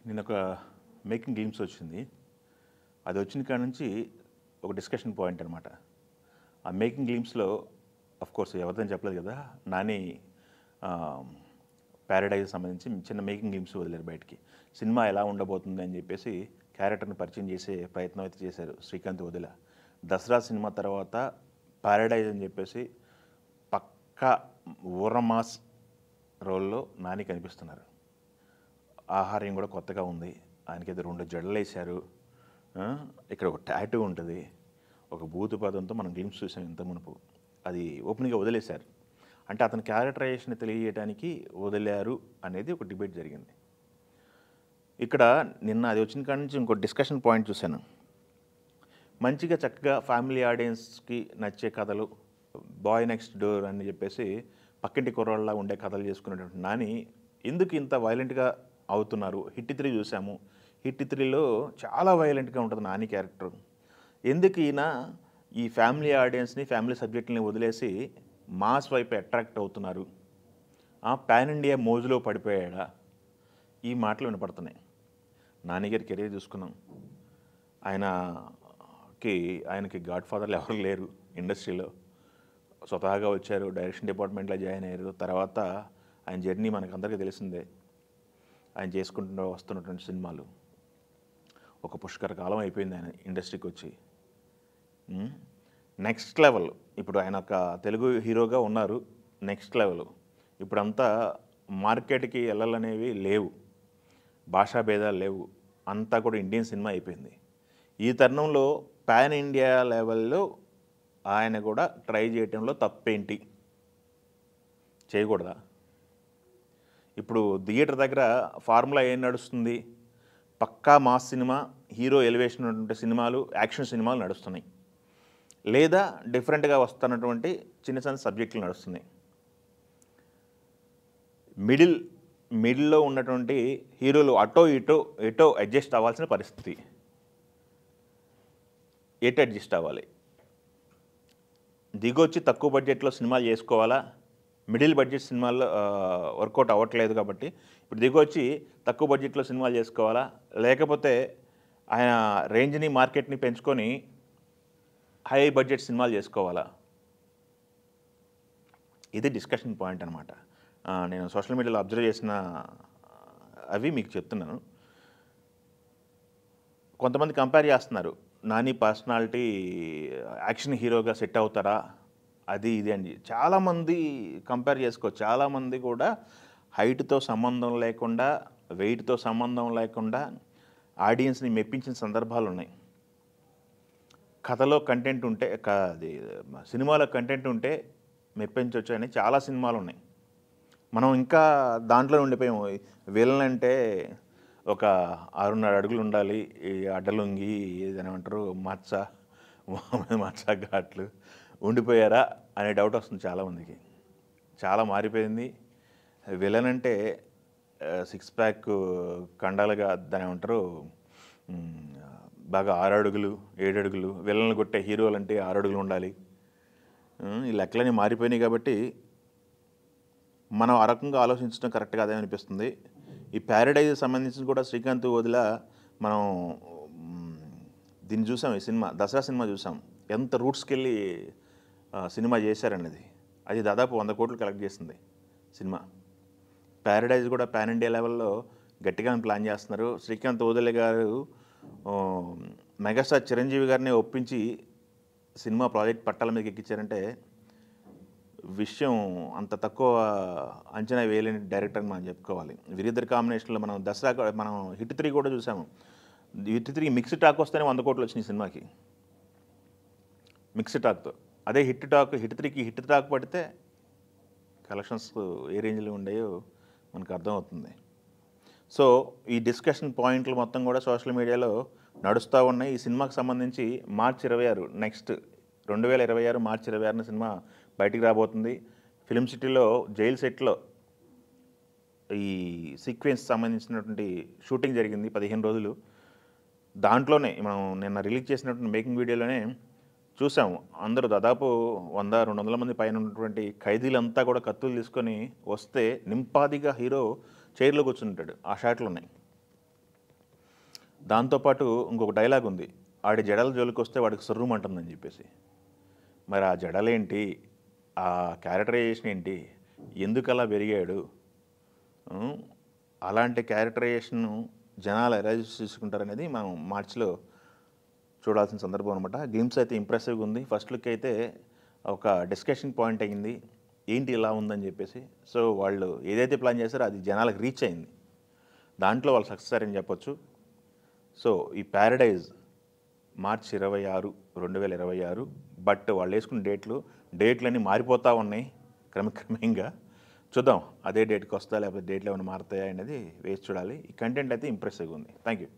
నేను ఒక making glimpse వచ్చింది. అది వచ్చిన కాడ నుంచి ఒక డిస్కషన్ పాయింట్ అనమాట. ఆ మేకింగ్ గ్లిమ్స్‌లో ఆఫ్‌కోర్స్ ఎవరిదని చెప్పలేదు కదా! నాని ప్యారడైజ్ సంబంధించి చిన్న మేకింగ్ గ్లిమ్స్ వదిలారు బయటికి. సినిమా ఎలా ఉండబోతుంది అని చెప్పేసి క్యారెక్టర్‌ని పరిచయం చేసే ప్రయత్నం అయితే చేశారు శ్రీకాంత్ వదిల. దసరా సినిమా తర్వాత ప్యారడైజ్ అని చెప్పేసి పక్కా ఊర మాస్ రోల్‌లో నాని కనిపిస్తున్నారు. ఆహార్యం కూడా కొత్తగా ఉంది. ఆయనకైతే 2 జడలేశారు. ఇక్కడ ఒక టాటూ ఉంటుంది. ఒక భూత పదంతో మనం గ్లిమ్స్ చూసాం ఇంత మునుపు. అది ఓపెన్‌గా వదిలేశారు. అంటే అతని క్యారెక్టరైజేషన్ తెలియజేయడానికి వదిలారు అనేది ఒక డిబేట్ జరిగింది. ఇక్కడ నిన్న అది వచ్చిన కాడ నుంచి ఇంకో డిస్కషన్ పాయింట్ చూశాను. మంచిగా చక్కగా ఫ్యామిలీ ఆడియన్స్‌కి నచ్చే కథలు, బాయ్ నెక్స్ట్ డోర్ అని చెప్పేసి పక్కింటి కుర్రోళ్ళలా ఉండే కథలు చేసుకునేటువంటి నాని ఎందుకు ఇంత వైలెంట్‌గా అవుతున్నారు? హిట్ 3 చూసాము. హిట్ 3లో చాలా వైలెంట్‌గా ఉంటుంది నాని క్యారెక్టర్. ఎందుకు ఈయన ఈ ఫ్యామిలీ ఆడియన్స్‌ని, ఫ్యామిలీ సబ్జెక్టులని వదిలేసి మాస్ వైపు అట్రాక్ట్ అవుతున్నారు? పాన్ ఇండియా మోజులో పడిపోయాడా? ఈ మాటలు వినపడుతున్నాయి. నాని గారి కెరీర్ చూసుకున్నాం. ఆయనకి గాడ్ ఫాదర్లు ఎవరు లేరు ఇండస్ట్రీలో. స్వతహాగా వచ్చారు, డైరెక్షన్ డిపార్ట్మెంట్లో జాయిన్ అయ్యారు. తర్వాత ఆయన జర్నీ మనకందరికీ తెలిసిందే. ఆయన చేసుకుంటూ వస్తున్నటువంటి సినిమాలు ఒక పుష్కర కాలం అయిపోయింది ఆయన ఇండస్ట్రీకి వచ్చి. Next level. ఇప్పుడు ఆయన ఒక తెలుగు హీరోగా ఉన్నారు. Next level. ఇప్పుడంతా మార్కెట్కి వెళ్ళాలనేవి లేవు, భాషా భేదాలు లేవు, అంతా కూడా ఇండియన్ సినిమా అయిపోయింది. ఈ తరుణంలో పాన్ ఇండియా లెవెల్లో ఆయన కూడా ట్రై చేయటంలో తప్పేంటి? చేయకూడదా? ఇప్పుడు థియేటర్ దగ్గర ఫార్ములా ఏం నడుస్తుంది? పక్కా మాస్ సినిమా, హీరో ఎలివేషన్ ఉన్నటువంటి సినిమాలు, యాక్షన్ సినిమాలు నడుస్తున్నాయి. లేదా డిఫరెంట్గా వస్తున్నటువంటి చిన్న చిన్న సబ్జెక్టులు నడుస్తున్నాయి. మిడిల్లో ఉన్నటువంటి హీరోలు ఎటో అడ్జస్ట్ అవ్వాల్సిన పరిస్థితి. ఎటు అడ్జస్ట్ అవ్వాలి? దిగొచ్చి తక్కువ బడ్జెట్లో సినిమాలు చేసుకోవాలా? మిడిల్ బడ్జెట్ సినిమాల్లో వర్కౌట్ అవ్వట్లేదు కాబట్టి ఇప్పుడు దిగొచ్చి తక్కువ బడ్జెట్లో సినిమాలు చేసుకోవాలా? లేకపోతే ఆయన రేంజ్ని, మార్కెట్ని పెంచుకొని హై బడ్జెట్ సినిమాలు చేసుకోవాలా? ఇది డిస్కషన్ పాయింట్ అనమాట. నేను సోషల్ మీడియాలో అబ్జర్వ్ చేసిన అవి మీకు చెప్తున్నాను. కొంతమంది కంపేర్ చేస్తున్నారు. నాని పర్సనాలిటీ యాక్షన్ హీరోగా సెట్ అవుతారా? అది ఇది అని చాలామంది కంపేర్ చేసుకోవచ్చు. చాలామంది కూడా హైట్తో సంబంధం లేకుండా, వెయిట్తో సంబంధం లేకుండా ఆడియన్స్ని మెప్పించిన సందర్భాలు ఉన్నాయి. కథలో కంటెంట్ ఉంటే, సినిమాలో కంటెంట్ ఉంటే మెప్పించవచ్చు అని చాలా సినిమాలు ఉన్నాయి. మనం ఇంకా దాంట్లో ఉండిపోయాము. విలన్ అంటే ఒక 6.5 అడుగులు ఉండాలి, ఈ అడ్డలుంగి ఏదైనా మచ్చ ఘాట్లు ఉండిపోయారా అనే డౌట్ వస్తుంది చాలామందికి. చాలా మారిపోయింది. విలన్ అంటే 6 ప్యాక్ కండాలుగా దాని ఏమంటారు, బాగా 6 అడుగులు 7 అడుగులు విలన్లు కొట్టే హీరోలు అంటే 6 అడుగులు ఉండాలి. ఈ లెక్కలన్నీ మారిపోయినాయి కాబట్టి మనం ఆ రకంగా ఆలోచించడం కరెక్ట్ కాదే అనిపిస్తుంది. ఈ ప్యారడైజ్ సంబంధించి కూడా శ్రీకాంత్ వదిల మనం దీన్ని చూసాం. ఈ సినిమా దసరా సినిమా చూసాం. ఎంత రూట్స్కి వెళ్ళి సినిమా చేశారనేది. అది దాదాపు 100 కోట్లు కలెక్ట్ చేసింది సినిమా. ప్యారడైజ్ కూడా పాన్ ఇండియా లెవెల్లో గట్టిగా ప్లాన్ చేస్తున్నారు. శ్రీకాంత్ వదిల గారు మెగాస్టార్ చిరంజీవి గారిని ఒప్పించి సినిమా ప్రాజెక్ట్ పట్టాల మీదకి ఎక్కించారంటే విషయం అంత తక్కువ అంచనా వేయలేని డైరెక్టర్ అని మనం చెప్పుకోవాలి. వీరిద్దరి కాంబినేషన్లో మనం దసరా, మనం హిట్ 3 కూడా చూసాము. హిట్ 3 మిక్స్డ్ టాక్ వస్తేనే 100 కోట్లు వచ్చినాయి సినిమాకి, మిక్స్డ్ టాక్తో. అదే హిట్ 3కి హిట్ టాక్ పడితే కలెక్షన్స్ ఏ రేంజ్లో ఉండేయో మనకు అర్థమవుతుంది. సో ఈ డిస్కషన్ పాయింట్లు మొత్తం కూడా సోషల్ మీడియాలో నడుస్తూ ఉన్నాయి. ఈ సినిమాకి సంబంధించి మార్చి 26 నెక్స్ట్ 2026 మార్చి 26న సినిమా బయటికి రాబోతుంది. ఫిల్మ్ సిటీలో జైల్ సెట్లో ఈ సీక్వెన్స్ సంబంధించినటువంటి షూటింగ్ జరిగింది 15 రోజులు. దాంట్లోనే మనం నిన్న రిలీజ్ చేసినటువంటి మేకింగ్ వీడియోలోనే చూసాము. అందరూ దాదాపు 100-200 మంది పైన ఉన్నటువంటి ఖైదీలంతా కూడా కత్తులు తీసుకొని వస్తే నింపాదిగా హీరో చైర్లో కూర్చుంటాడు. ఆ షాట్లు ఉన్నాయి. దాంతోపాటు ఇంకొక డైలాగ్ ఉంది. ఆడి జడల జోలికొస్తే వాడికి సుర్రుమంటుందని చెప్పేసి. మరి ఆ జడలేంటి? ఆ క్యారెక్టరైజేషన్ ఏంటి? ఎందుకలా పెరిగాడు? హ్మ్. అలాంటి క్యారెక్టరైజేషన్‌ను జనాలు ఎలా తీసుకుంటారనేది మనం మార్చ్‌లో చూడాల్సిన సందర్భం అనమాట. గ్లింప్స్ అయితే ఇంప్రెసివ్‌గా ఉంది. ఫస్ట్ లుక్ అయితే ఒక డిస్కషన్ పాయింట్ అయింది. ఏంటి ఇలా ఉందని చెప్పేసి. సో, వాళ్ళు ఏదైతే ప్లాన్ చేశారో అది జనాలకు రీచ్ అయింది. దాంట్లో వాళ్ళు సక్సెస్ అయ్యారని చెప్పొచ్చు. సో, ఈ 'పారడైజ్' మార్చి 26, 2026. బట్ వాళ్ళేసుకున్న డేట్లన్నీ మారిపోతా ఉన్నాయి క్రమక్రమంగా. చూద్దాం అదే డేట్‌కొస్తదా లేకపోతే డేట్‌లేమన్నా మారతాయా అనేది వేచి చూడాలి. ఈ కంటెంట్ అయితే ఇంప్రెసివ్‌గా ఉంది. Thank you.